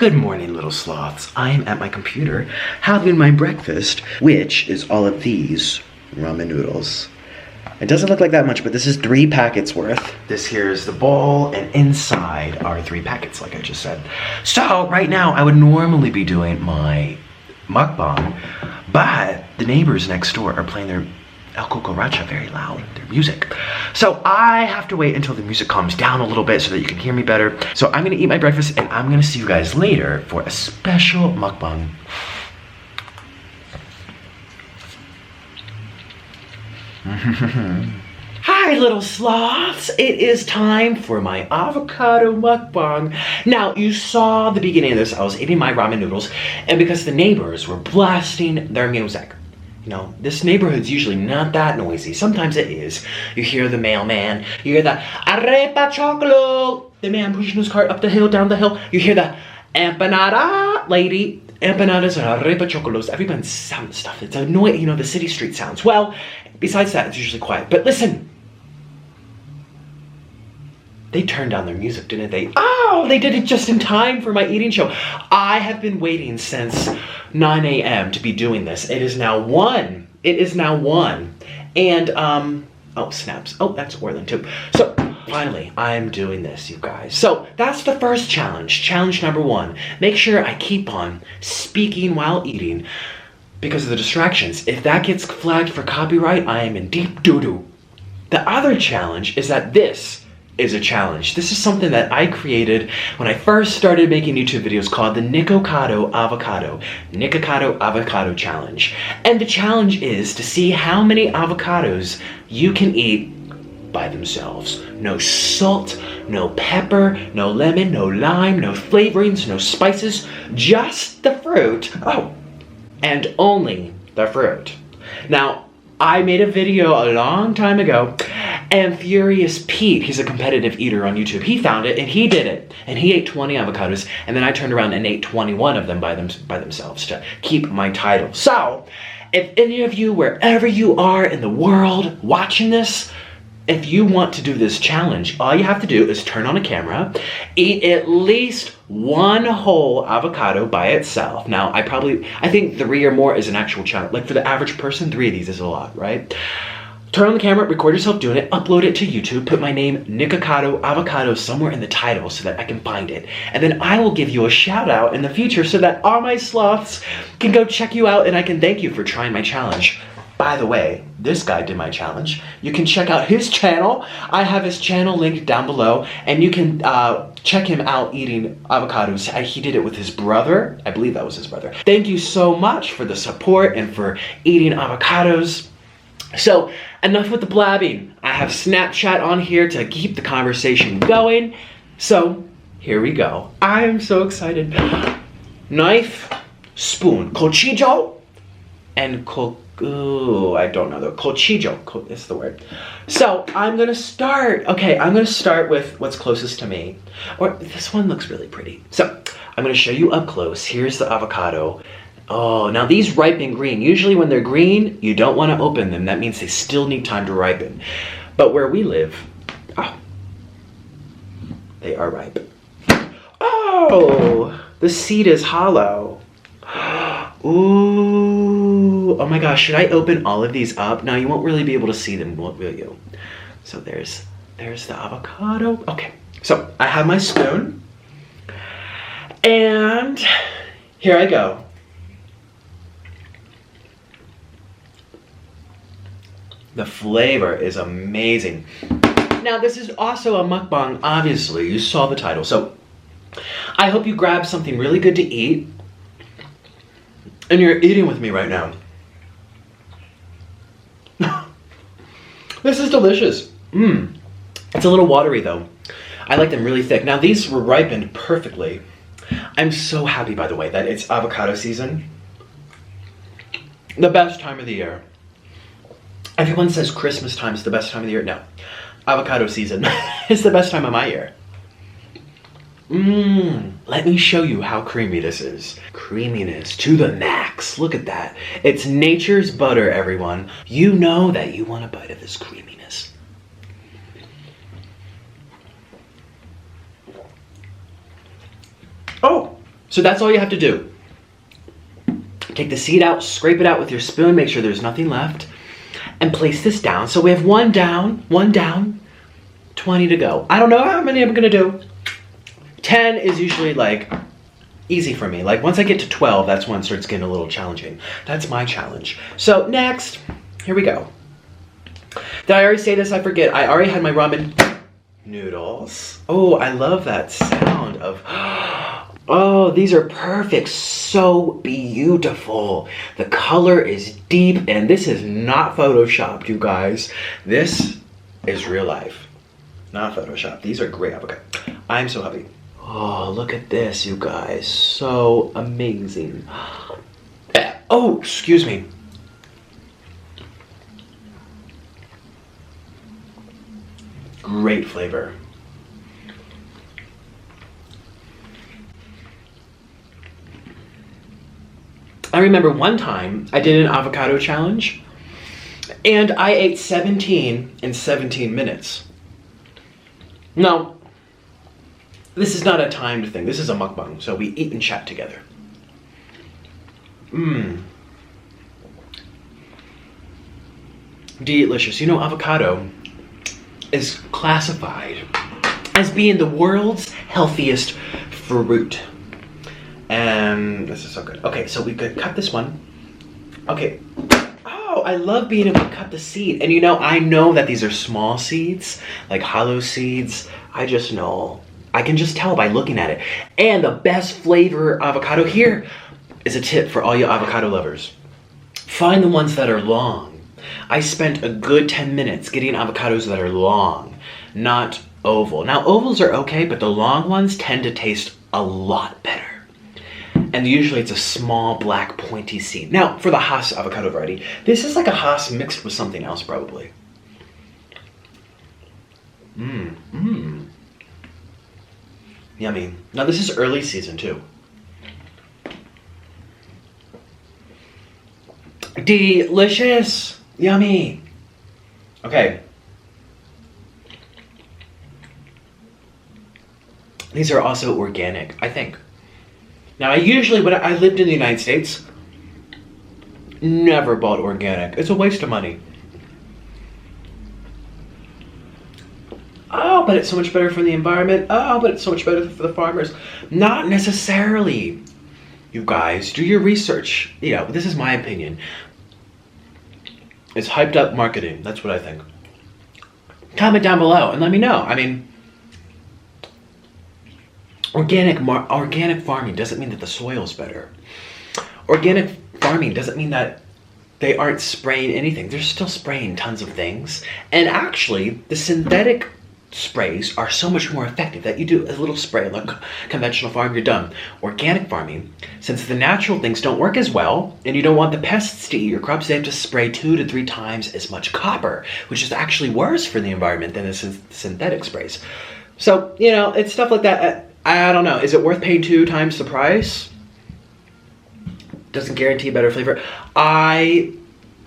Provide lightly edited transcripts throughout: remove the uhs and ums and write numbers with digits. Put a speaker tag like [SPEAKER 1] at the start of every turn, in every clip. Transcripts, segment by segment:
[SPEAKER 1] Good morning, little sloths. I am at my computer having my breakfast, which is all of these ramen noodles. It doesn't look like that much, but this is 3 packets worth. This here is the bowl, and inside are 3 packets, like I just said. So right now, I would normally be doing my mukbang, but the neighbors next door are playing their El Cucaracha very loud, their music. So I have to wait until the music calms down a little bit so that you can hear me better. So I'm gonna eat my breakfast and I'm gonna see you guys later for a special mukbang. Hi, little sloths. It is time for my avocado mukbang. Now, you saw the beginning of this. I was eating my ramen noodles, and because the neighbors were blasting their music. You know, this neighborhood's usually not that noisy. Sometimes it is. You hear the mailman. You hear the arepa chocolate. The man pushing his cart up the hill, down the hill. You hear the empanada lady. Empanadas and arepa chocolates. Everyone's sound stuff. It's annoying, you know, the city street sounds. Well, besides that, it's usually quiet. But listen. They turned down their music, didn't they? Oh, they did it just in time for my eating show. I have been waiting since 9 a.m. to be doing this. It is now 1. It is now 1. And, oh, snaps. Oh, that's Orland too. So, finally, I'm doing this, you guys. So, that's the first challenge. Challenge number 1. Make sure I keep on speaking while eating because of the distractions. If that gets flagged for copyright, I am in deep doo-doo. The other challenge is that this is a challenge. This is something that I created when I first started making YouTube videos called the Nikocado Avocado Challenge. And the challenge is to see how many avocados you can eat by themselves. No salt, no pepper, no lemon, no lime, no flavorings, no spices, just the fruit. Oh, and only the fruit. Now, I made a video a long time ago, and Furious Pete, he's a competitive eater on YouTube, he found it and he did it. And he ate 20 avocados, and then I turned around and ate 21 of them by themselves to keep my title. So, if any of you, wherever you are in the world watching this, if you want to do this challenge, all you have to do is turn on a camera, eat at least 1 whole avocado by itself. Now, I think 3 or more is an actual challenge. Like for the average person, 3 of these is a lot, right? Turn on the camera, record yourself doing it, upload it to YouTube, put my name, Nikocado Avocado, somewhere in the title so that I can find it. And then I will give you a shout out in the future so that all my sloths can go check you out and I can thank you for trying my challenge. By the way, this guy did my challenge. You can check out his channel. I have his channel linked down below, and you can check him out eating avocados. He did it with his brother. I believe that was his brother. Thank you so much for the support and for eating avocados. So, enough with the blabbing. I have Snapchat on here to keep the conversation going. So, here we go. I am so excited. Knife, spoon, cuchillo, and I don't know, the cuchillo is the word. So, I'm gonna start. Okay, I'm gonna start with what's closest to me. Or, this one looks really pretty. So, I'm gonna show you up close. Here's the avocado. Oh, now these ripen green. Usually when they're green, you don't want to open them. That means they still need time to ripen. But where we live, they are ripe. Oh, the seed is hollow. Ooh, oh my gosh, should I open all of these up? Now you won't really be able to see them, will you? So there's the avocado. Okay, so I have my spoon. And here I go. The flavor is amazing. Now, this is also a mukbang, obviously. You saw the title. So, I hope you grab something really good to eat. And you're eating with me right now. This is delicious. It's a little watery, though. I like them really thick. Now, these were ripened perfectly. I'm so happy, by the way, that it's avocado season. The best time of the year. Everyone says Christmas time is the best time of the year. No, avocado season is the best time of my year. Let me show you how creamy this is. Creaminess to the max. Look at that. It's nature's butter, everyone. You know that you want a bite of this creaminess. Oh, So that's all you have to do. Take the seed out, scrape it out with your spoon, make sure there's nothing left, and place this down. So we have one down, 20 to go. I don't know how many I'm gonna do. 10 is usually like easy for me. Like once I get to 12, that's when it starts getting a little challenging. That's my challenge. So next, here we go. Did I already say this? I forget. I already had my ramen noodles. Oh, I love that sound of, oh, these are perfect. So beautiful. The color is deep, and this is not photoshopped, you guys. This is real life, not photoshopped. These are great avocado. I'm so happy. Oh, look at this, you guys. So amazing. Oh, excuse me. Great flavor. I remember one time I did an avocado challenge and I ate 17 in 17 minutes. No, this is not a timed thing. This is a mukbang, so we eat and chat together. Delicious. You know, avocado is classified as being the world's healthiest fruit. And this is so good. Okay, so we could cut this one. Okay. Oh, I love being able to cut the seed. And you know, I know that these are small seeds, like hollow seeds. I just know. I can just tell by looking at it. And the best flavor avocado, here is a tip for all you avocado lovers. Find the ones that are long. I spent a good 10 minutes getting avocados that are long, not oval. Now, ovals are okay, but the long ones tend to taste a lot better. And usually it's a small black pointy seed. Now, for the Hass avocado variety, this is like a Hass mixed with something else probably. Yummy. Now this is early season too. Delicious. Yummy. Okay. These are also organic, I think. Now, I usually, when I lived in the United States, never bought organic. It's a waste of money. Oh, but it's so much better for the environment. Oh, but it's so much better for the farmers. Not necessarily. You guys, do your research. You know, this is my opinion. It's hyped up marketing. That's what I think. Comment down below and let me know. I mean, organic farming doesn't mean that the soil's better. Organic farming doesn't mean that they aren't spraying anything. They're still spraying tons of things. And actually, the synthetic sprays are so much more effective that you do a little spray like conventional farm, you're done. Organic farming, since the natural things don't work as well and you don't want the pests to eat your crops, they have to spray 2 to 3 times as much copper, which is actually worse for the environment than the synthetic sprays. So, you know, it's stuff like that. I don't know. Is it worth paying 2 times the price? Doesn't guarantee better flavor.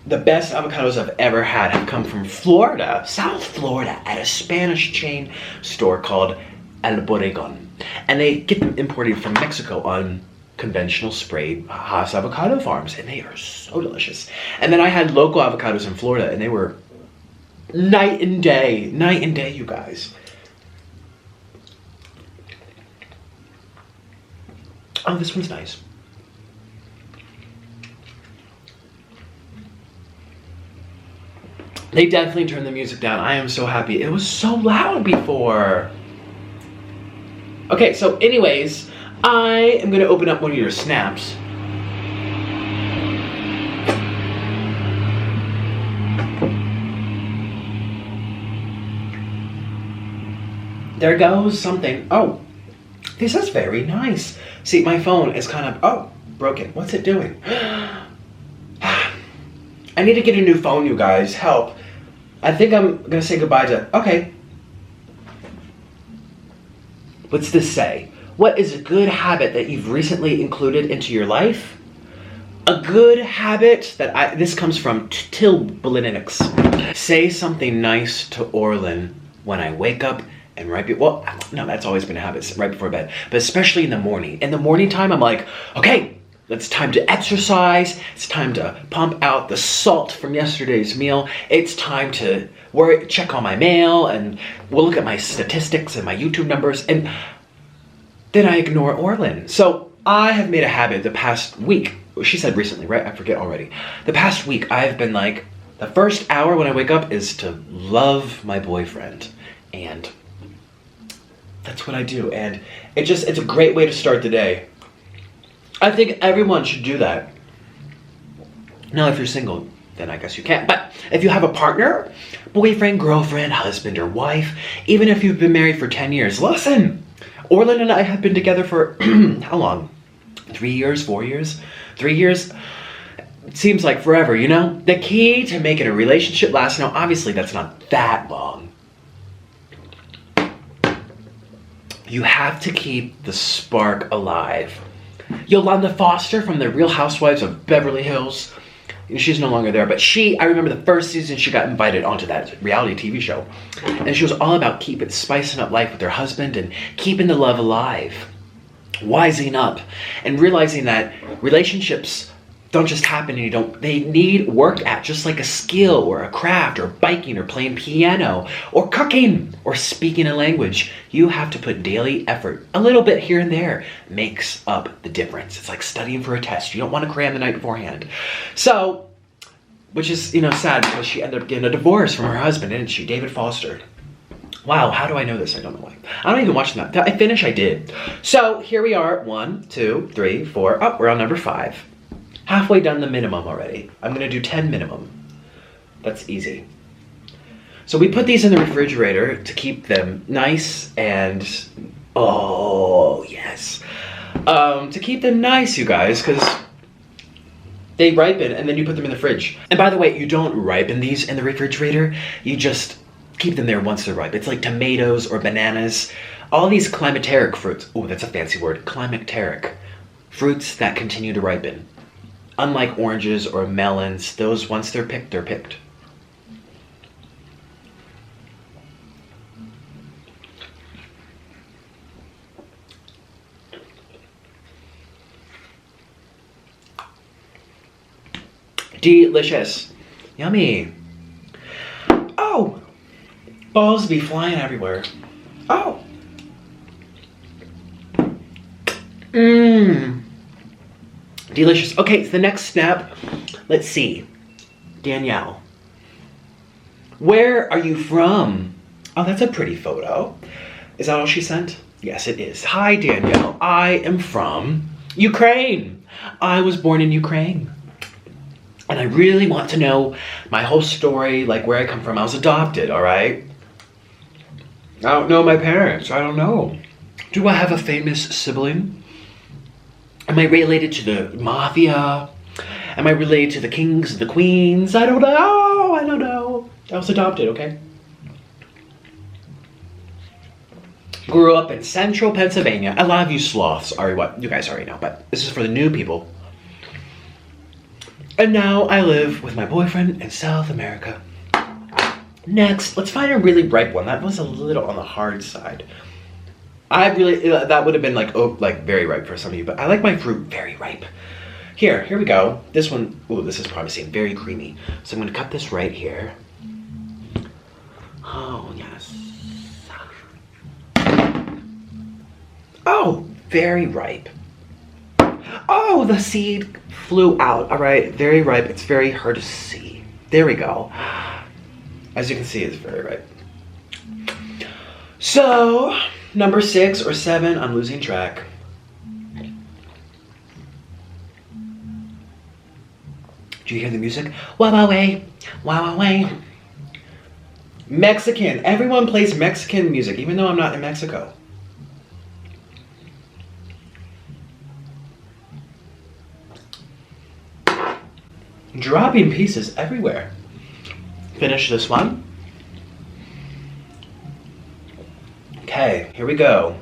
[SPEAKER 1] The best avocados I've ever had have come from Florida, South Florida, at a Spanish chain store called El Bodegon. And they get them imported from Mexico on conventional sprayed Hass avocado farms. And they are so delicious. And then I had local avocados in Florida and they were night and day, you guys. Oh, this one's nice. They definitely turned the music down. I am so happy. It was so loud before. Okay, so anyways, I am gonna open up one of your snaps. There goes something. Oh, this is very nice. See, my phone is kind of, oh, broken. What's it doing? I need to get a new phone, you guys. Help. I think I'm gonna say goodbye to, okay. What's this say? What is a good habit that you've recently included into your life? A good habit that this comes from Till Blininix. Say something nice to Orlin when I wake up And well, no, that's always been a habit, right before bed. But especially in the morning. In the morning time, I'm like, okay, it's time to exercise. It's time to pump out the salt from yesterday's meal. It's time to check on my mail, and we'll look at my statistics and my YouTube numbers. And then I ignore Orlin. So I have made a habit the past week. She said recently, right? I forget already. The past week, I've been like, the first hour when I wake up is to love my boyfriend. And that's what I do. And it's a great way to start the day. I think everyone should do that. Now, if you're single, then I guess you can't. But if you have a partner, boyfriend, girlfriend, husband, or wife, even if you've been married for 10 years, listen. Orlin and I have been together for how long? 3 years, 4 years? 3 years? It seems like forever, you know? The key to making a relationship last, now obviously that's not that long. You have to keep the spark alive. Yolanda Foster from the Real Housewives of Beverly Hills, she's no longer there, but I remember the first season she got invited onto that reality TV show. And she was all about spicing up life with her husband and keeping the love alive. Wising up and realizing that relationships don't just happen and they need work at, just like a skill or a craft or biking or playing piano or cooking or speaking a language. You have to put daily effort. A little bit here and there makes up the difference. It's like studying for a test. You don't want to cram the night beforehand. So, which is, sad because she ended up getting a divorce from her husband, didn't she? David Foster. Wow, how do I know this? I don't know why. I don't even watch that. I did. So here we are. 1, 2, 3, 4. Oh, we're on number 5. Halfway done the minimum already. I'm gonna do 10 minimum. That's easy. So we put these in the refrigerator to keep them nice and, oh yes. To keep them nice, you guys, because they ripen and then you put them in the fridge. And by the way, you don't ripen these in the refrigerator. You just keep them there once they're ripe. It's like tomatoes or bananas. All these climacteric fruits. Oh, that's a fancy word. Climacteric. Fruits that continue to ripen. Unlike oranges or melons, those, once they're picked, they're picked. Delicious. Yummy. Oh! Balls be flying everywhere. Oh! Mmm. Delicious. Okay, so the next step, let's see. Danielle. Where are you from? Oh, that's a pretty photo. Is that all she sent? Yes, it is. Hi, Danielle. I am from Ukraine. I was born in Ukraine. And I really want to know my whole story, like where I come from. I was adopted, all right? I don't know my parents. I don't know. Do I have a famous sibling? Am I related to the mafia? Am I related to the kings, the queens? I don't know. I don't know. I was adopted, okay? Grew up in central Pennsylvania. A lot of you sloths you guys already know, but this is for the new people. And now I live with my boyfriend in South America. Next, let's find a really ripe one. That was a little on the hard side. That would have been like very ripe for some of you, but I like my fruit very ripe. Here we go. This one, this is promising, very creamy. So I'm gonna cut this right here. Oh, yes. Oh, very ripe. Oh, the seed flew out. All right, very ripe. It's very hard to see. There we go. As you can see, it's very ripe. So, number 6 or 7, I'm losing track. Do you hear the music? Wow, wow, way. Wow, wow, way. Mexican. Everyone plays Mexican music, even though I'm not in Mexico. Dropping pieces everywhere. Finish this one. Okay, here we go.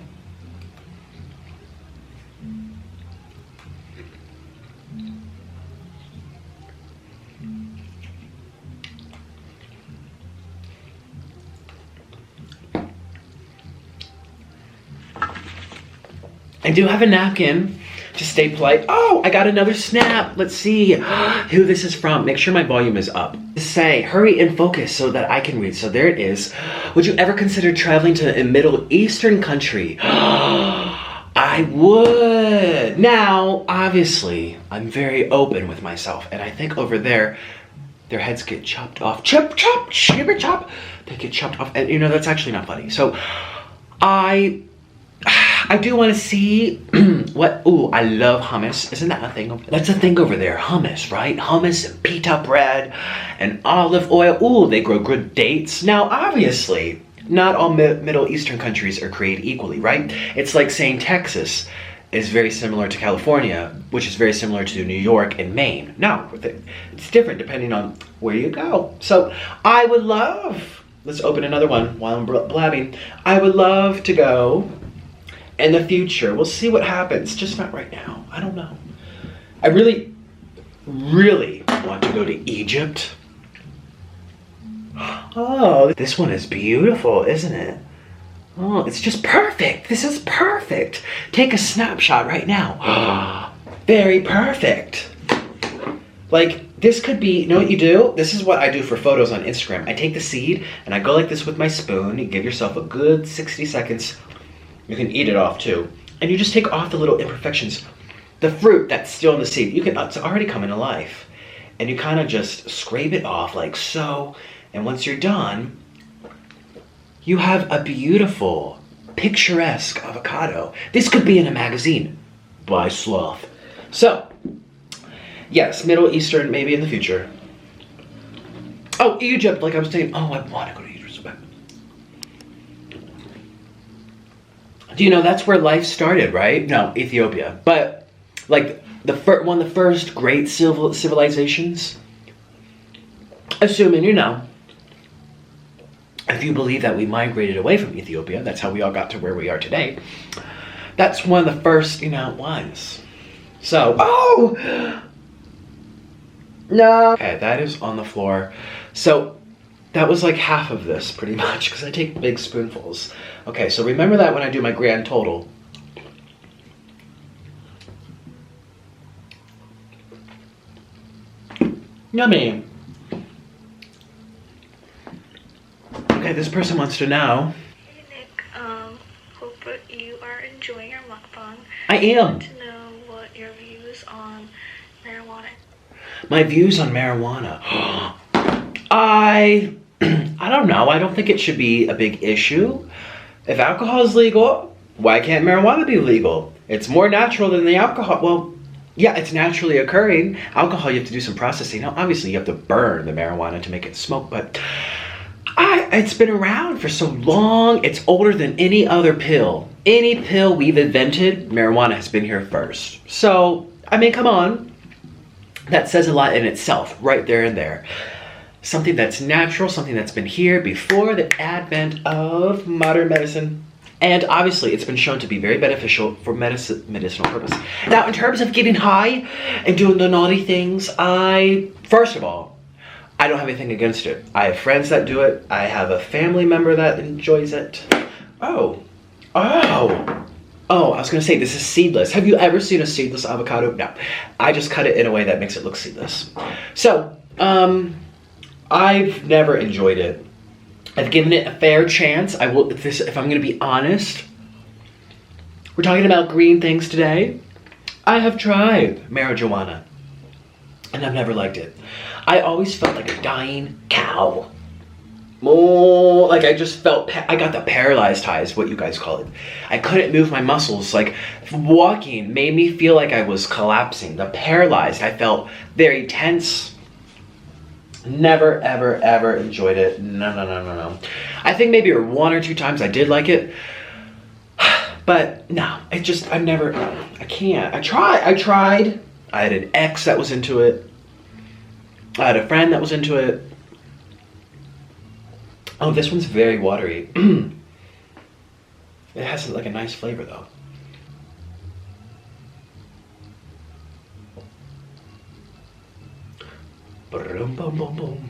[SPEAKER 1] I do have a napkin to stay polite. Oh, I got another snap. Let's see who this is from. Make sure my volume is up. Say, hurry and focus so that I can read. So there it is. Would you ever consider traveling to a Middle Eastern country? I would. Now, obviously, I'm very open with myself. And I think over there, their heads get chopped off. Chop, chop, shibber, chop. They get chopped off. And you know, that's actually not funny. So I do want to see what, ooh, I love hummus. Isn't that a thing? That's a thing over there, hummus, right? Hummus and pita bread and olive oil. Ooh, they grow good dates. Now, obviously, not all Middle Eastern countries are created equally, right? It's like saying Texas is very similar to California, which is very similar to New York and Maine. No, it's different depending on where you go. So I would love, let's open another one while I'm blabbing. I would love to go in the future. We'll see what happens, just not right now. I don't know. I really, really want to go to Egypt. Oh, this one is beautiful, isn't it? Oh, it's just perfect. This is perfect. Take a snapshot right now. Very perfect. Like, this could be, you know what you do? This is what I do for photos on Instagram. I take the seed and I go like this with my spoon. You give yourself a good 60 seconds. You can eat it off too. And you just take off the little imperfections. The fruit that's still in the seed, it's already coming to life. And you kind of just scrape it off like so. And once you're done, you have a beautiful, picturesque avocado. This could be in a magazine by Sloth. So, yes, Middle Eastern, maybe in the future. Oh, Egypt, like I was saying. Oh, I want to go to Egypt. Do you know that's where life started, right? No, Ethiopia. But, like, one of the first great civilizations, assuming, you know, if you believe that we migrated away from Ethiopia, that's how we all got to where we are today. That's one of the first, you know, ones. So, oh! No. Okay, that is on the floor. So, that was like half of this, pretty much, because I take big spoonfuls. Okay, so remember that when I do my grand total. Yummy. Okay, this person wants to know.
[SPEAKER 2] Hey Nick, hope you are enjoying your mukbang.
[SPEAKER 1] I am.
[SPEAKER 2] I want to know what your views on marijuana.
[SPEAKER 1] My views on marijuana. I don't know. I don't think it should be a big issue. If alcohol is legal, why can't marijuana be legal? It's more natural than the alcohol. Well, yeah, it's naturally occurring. Alcohol, you have to do some processing. Now, obviously, you have to burn the marijuana to make it smoke, but it's been around for so long. It's older than any other pill. Any pill we've invented, marijuana has been here first. So, I mean, come on. That says a lot in itself, right there and there. Something that's natural, something that's been here before the advent of modern medicine. And obviously, it's been shown to be very beneficial for medicinal purpose. Now, in terms of getting high and doing the naughty things, first of all, I don't have anything against it. I have friends that do it. I have a family member that enjoys it. Oh, I was gonna say, this is seedless. Have you ever seen a seedless avocado? No. I just cut it in a way that makes it look seedless. So, I've never enjoyed it. I've given it a fair chance. I will, if I'm gonna be honest. We're talking about green things today. I have tried marijuana, and I've never liked it. I always felt like a dying cow. More like I just felt, I got the paralyzed high is what you guys call it. I couldn't move my muscles. Like walking made me feel like I was collapsing. The paralyzed, I felt very tense. Never, ever, ever enjoyed it. No. I think maybe one or two times I did like it. But no, I can't. I tried. I had an ex that was into it. I had a friend that was into it. Oh, this one's very watery. It has like a nice flavor though. Bum bum bum bum.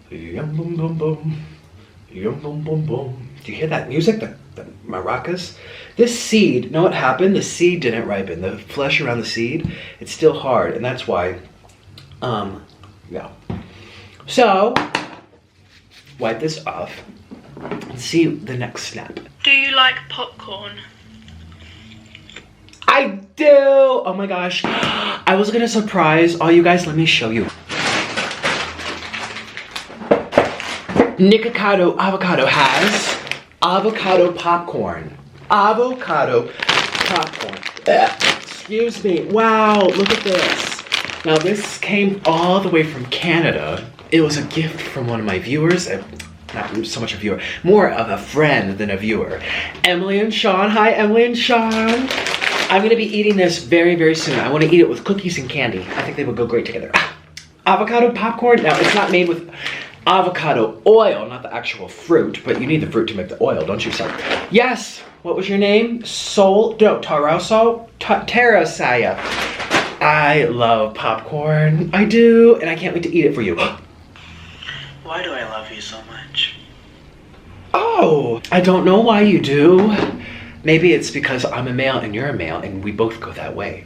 [SPEAKER 1] Yum bum bum bum. Yum bum bum bum. Do you hear that music? maracas. This seed, you know what happened? The seed didn't ripen. The flesh around the seed, it's still hard, and that's why, yeah. So, wipe this off and see the next snap.
[SPEAKER 2] Do you like popcorn?
[SPEAKER 1] I do! Oh my gosh. I was gonna surprise all you guys. Let me show you. Avocado has avocado popcorn. Avocado popcorn. Excuse me. Wow, look at this. Now this came all the way from Canada. It was a gift from one of my viewers. Not so much a viewer, more of a friend than a viewer. Emily and Sean. Hi, Emily and Sean. I'm gonna be eating this very, very soon. I wanna eat it with cookies and candy. I think they would go great together. Avocado popcorn. Now, it's not made with avocado oil, not the actual fruit, but you need the fruit to make the oil, don't you, sir? Yes, what was your name? Tarasaya. I love popcorn. I do, and I can't wait to eat it for you.
[SPEAKER 3] Why do I love you so much?
[SPEAKER 1] Oh, I don't know why you do. Maybe it's because I'm a male and you're a male and we both go that way.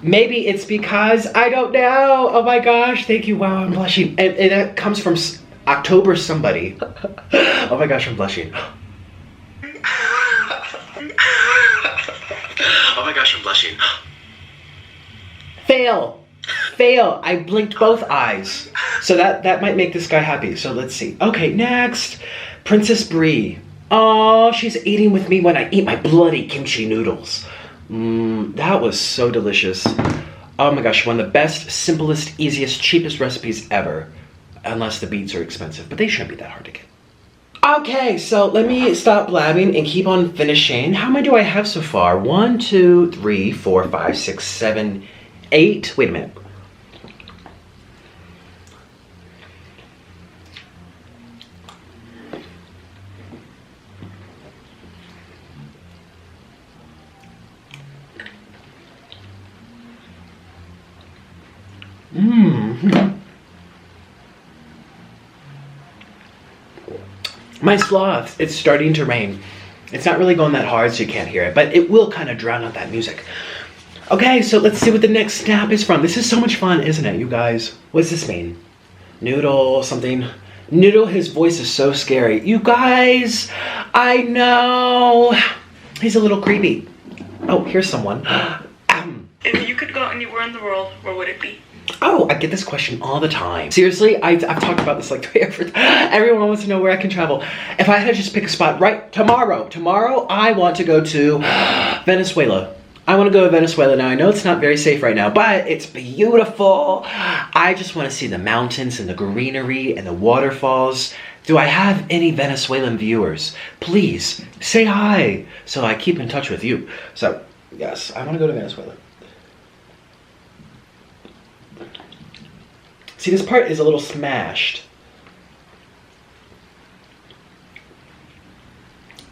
[SPEAKER 1] Maybe it's because, I don't know. Oh my gosh, thank you. Wow, I'm blushing. And it comes from October somebody. Oh my gosh, I'm blushing. Oh my gosh, I'm blushing. Fail. Fail. I blinked both eyes. So that might make this guy happy. So let's see. Okay, next. Princess Brie. Oh, she's eating with me when I eat my bloody kimchi noodles. That was so delicious. Oh my gosh, one of the best, simplest, easiest, cheapest recipes ever. Unless the beets are expensive, but they shouldn't be that hard to get. Okay, so let me stop blabbing and keep on finishing. How many do I have so far? 1, 2, 3, 4, 5, 6, 7, 8. Wait a minute. My sloth, it's starting to rain. It's not really going that hard so you can't hear it, but it will kind of drown out that music. Okay, so let's see what the next snap is from. This is so much fun, isn't it, you guys? What does this mean? Noodle something. Noodle, his voice is so scary. You guys, I know. He's a little creepy. Oh, here's someone.
[SPEAKER 2] If you could go anywhere in the world, where would it be?
[SPEAKER 1] Oh, I get this question all the time. Seriously, I've talked about this like 3 hours. Everyone wants to know where I can travel. If I had to just pick a spot right tomorrow, I want to go to Venezuela. I want to go to Venezuela now. I know it's not very safe right now, but it's beautiful. I just want to see the mountains and the greenery and the waterfalls. Do I have any Venezuelan viewers? Please say hi so I keep in touch with you. So, yes, I want to go to Venezuela. See, this part is a little smashed.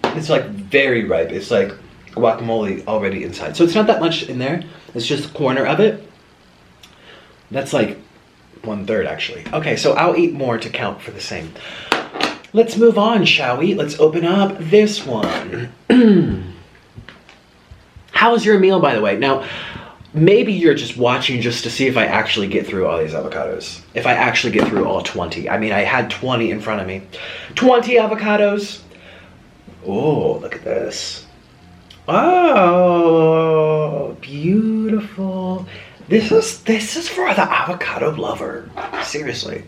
[SPEAKER 1] It's like very ripe. It's like guacamole already inside. So it's not that much in there. It's just a corner of it. That's like 1/3 actually. Okay, so I'll eat more to count for the same. Let's move on, shall we? Let's open up this one. How was your meal, by the way? Now, maybe you're just watching just to see if I actually get through all these avocados. If I actually get through all 20. I mean, I had 20 in front of me. 20 avocados. Oh, look at this. Oh, beautiful. This is for the avocado lover. Seriously.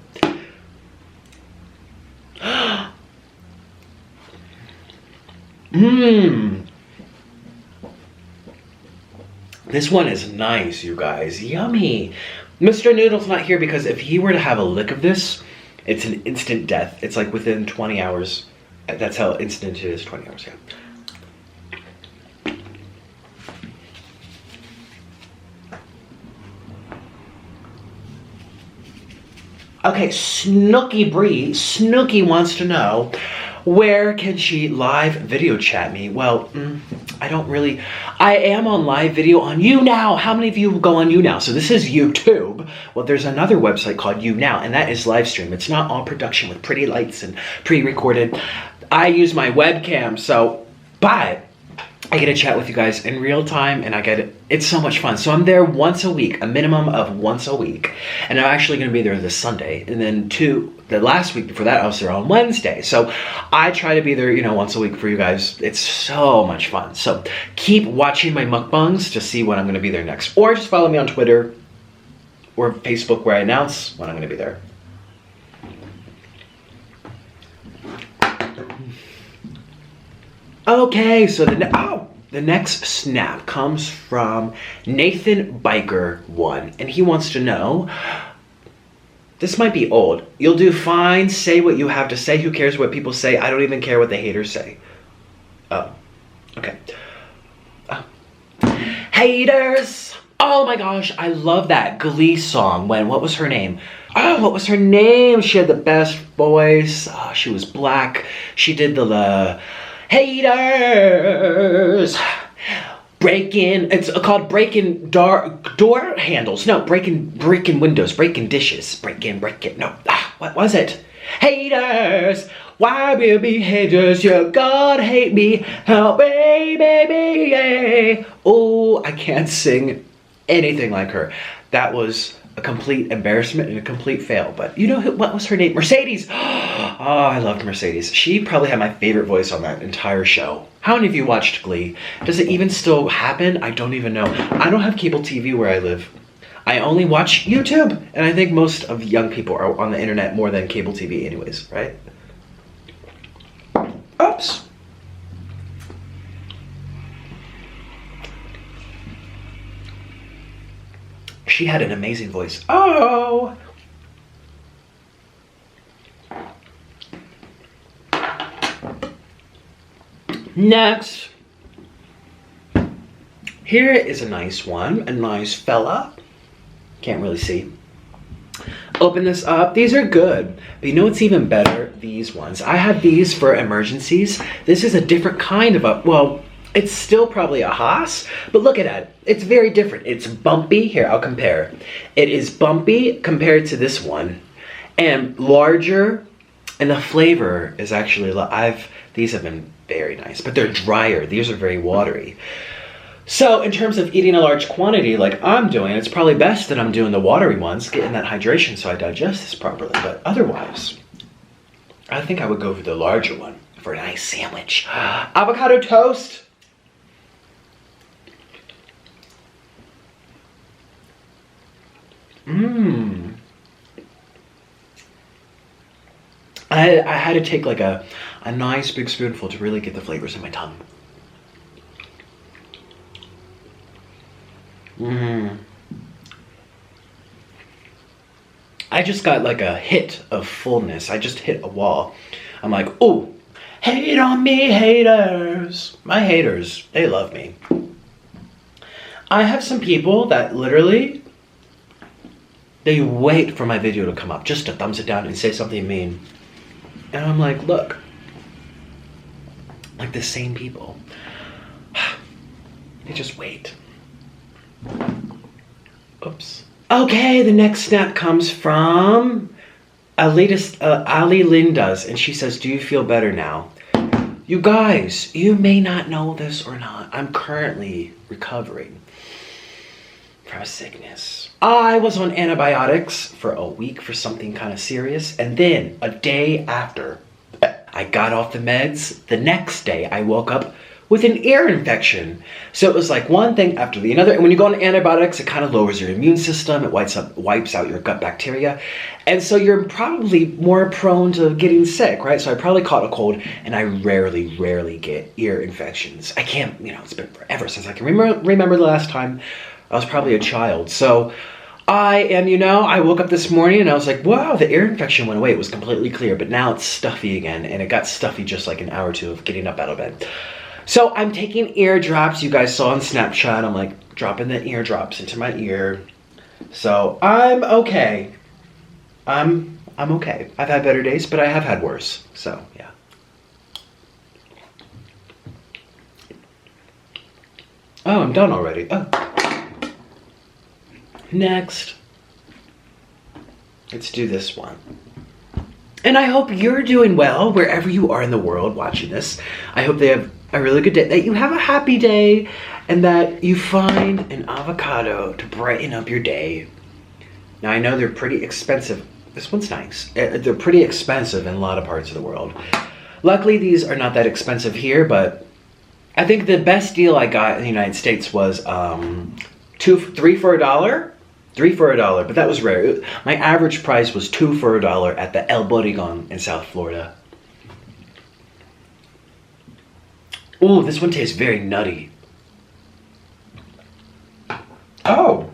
[SPEAKER 1] This one is nice, you guys. Yummy. Mr. Noodle's not here because if he were to have a lick of this, it's an instant death. It's like within 20 hours. That's how instant it is, 20 hours, yeah. Okay, Snooky Bree. Snooky wants to know, where can she live video chat me? Well, I am on live video on YouNow. How many of you go on YouNow? So this is YouTube. Well, there's another website called YouNow, and that is live stream. It's not all production with pretty lights and pre-recorded. I use my webcam, so But I get to chat with you guys in real time, and it's so much fun. So I'm there once a week, a minimum of once a week. And I'm actually going to be there this Sunday. And then the last week before that, I was there on Wednesday. So I try to be there, once a week for you guys. It's so much fun. So keep watching my mukbangs to see when I'm going to be there next. Or just follow me on Twitter or Facebook where I announce when I'm going to be there. Okay, so the next snap comes from Nathan Biker 1, and he wants to know, this might be old. You'll do fine, say what you have to say, who cares what people say, I don't even care what the haters say. Oh, okay. Haters! Oh my gosh, I love that Glee song what was her name? Oh, what was her name? She had the best voice. Oh, she was black. She did the haters breaking, it's called breaking door handles. No, breaking windows, breaking dishes, breaking, no, what was it? Haters, why will be haters? You God hate me, help me, baby. Oh, I can't sing anything like her. That was a complete embarrassment and a complete fail. But what was her name? Mercedes. Oh, I loved Mercedes. She probably had my favorite voice on that entire show. How many of you watched Glee? Does it even still happen? I don't even know. I don't have cable TV where I live. I only watch YouTube. And I think most of young people are on the internet more than cable TV anyways, right? Oops. She had an amazing voice. Oh! Next. Here is a nice one. A nice fella. Can't really see. Open this up. These are good. But you know what's even better? These ones. I have these for emergencies. This is a different kind of it's still probably a Haas, but look at it. It's very different. It's bumpy. Here, I'll compare. It is bumpy compared to this one, and larger, and the flavor is actually, these have been very nice, but they're drier. These are very watery. So in terms of eating a large quantity like I'm doing, it's probably best that I'm doing the watery ones, getting that hydration so I digest this properly. But otherwise, I think I would go for the larger one for a nice sandwich. Avocado toast. I had to take like a nice big spoonful to really get the flavors in my tongue. I just got like a hit of fullness. I just hit a wall. I'm like, ooh, hate on me, haters. My haters, they love me. I have some people that literally, they wait for my video to come up just to thumbs it down and say something mean. And I'm like, look, like the same people. They just wait. Oops. Okay, the next snap comes from Ali Lindas, and she says, do you feel better now? You guys, you may not know this or not. I'm currently recovering from a sickness. I was on antibiotics for a week for something kind of serious, and then a day after I got off the meds, the next day I woke up with an ear infection. So it was like one thing after the other. And when you go on antibiotics, it kind of lowers your immune system. It wipes out your gut bacteria. And so you're probably more prone to getting sick, right? So I probably caught a cold, and I rarely get ear infections. I can't, it's been forever since I can remember the last time. I was probably a child. So I woke up this morning and I was like, wow, the ear infection went away. It was completely clear, but now it's stuffy again. And it got stuffy just like an hour or two of getting up out of bed. So I'm taking ear drops. You guys saw on Snapchat, I'm like dropping the ear drops into my ear. So I'm okay. I'm okay. I've had better days, but I have had worse. So yeah. Oh, I'm done already. Oh. Next. Let's do this one. And I hope you're doing well wherever you are in the world watching this. I hope a really good day, that you have a happy day, and that you find an avocado to brighten up your day. Now I know they're pretty expensive. This one's nice. They're pretty expensive in a lot of parts of the world. Luckily, these are not that expensive here, but I think the best deal I got in the United States was 3 for $1. 3 for $1, but that was rare. My average price was 2 for $1 at the El Bodegon in South Florida. Ooh, this one tastes very nutty. Oh.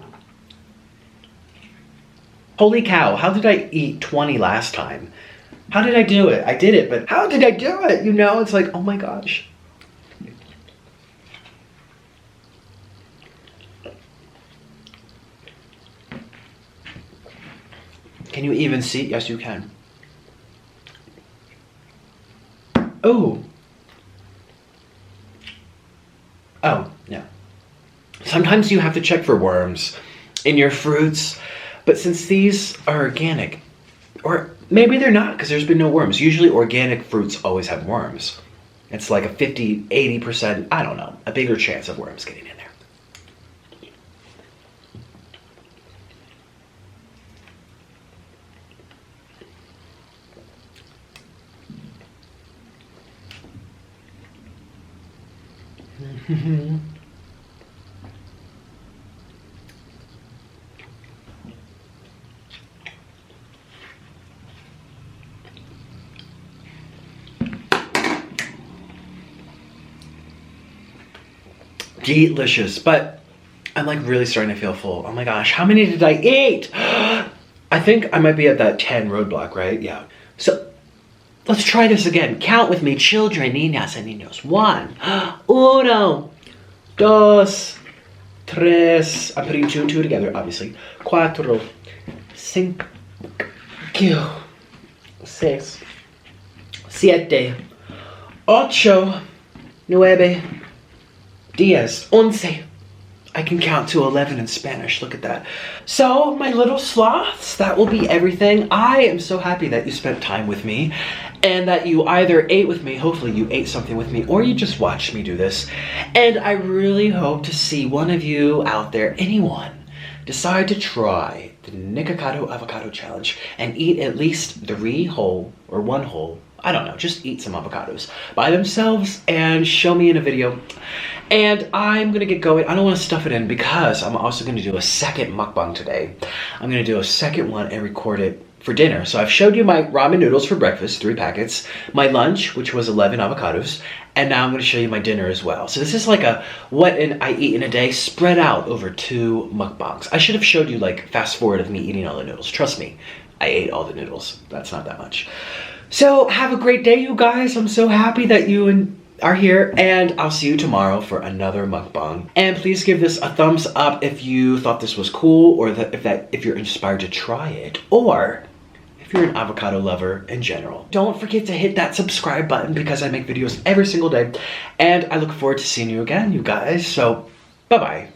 [SPEAKER 1] Holy cow, how did I eat 20 last time? How did I do it? I did it, but how did I do it? You know, it's like, oh my gosh. Can you even see? Yes, you can. Oh. Oh, no. Sometimes you have to check for worms in your fruits, but since these are organic, or maybe they're not because there's been no worms. Usually organic fruits always have worms. It's like a 50, 80%, I don't know, a bigger chance of worms getting in there. Delicious, but I'm like really starting to feel full. Oh my gosh, how many did I eat? I think I might be at that 10 roadblock, right? Yeah. So let's try this again. Count with me, children, niñas and niños. 1, 1, 2, 3. I'm putting 2 and 2 together, obviously. 4, 5, 6, 7, 8, 9, 10, 11. I can count to 11 in Spanish. Look at that. So, my little sloths, that will be everything. I am so happy that you spent time with me and that you either ate with me, hopefully you ate something with me, or you just watched me do this. And I really hope to see one of you out there, anyone, decide to try the Nikocado Avocado Challenge and eat at least 3 whole or 1 whole. I don't know, just eat some avocados by themselves and show me in a video. And I'm gonna get going. I don't wanna stuff it in because I'm also gonna do a second mukbang today. I'm gonna do a second one and record it for dinner. So I've showed you my ramen noodles for breakfast, 3 packets, my lunch, which was 11 avocados, and now I'm gonna show you my dinner as well. So this is like a what I eat in a day spread out over 2 mukbangs. I should have showed you like fast forward of me eating all the noodles. Trust me, I ate all the noodles. That's not that much. So have a great day, you guys. I'm so happy that you are here, and I'll see you tomorrow for another mukbang. And please give this a thumbs up if you thought this was cool, or if you're inspired to try it, or if you're an avocado lover in general. Don't forget to hit that subscribe button because I make videos every single day, and I look forward to seeing you again, you guys. So bye-bye.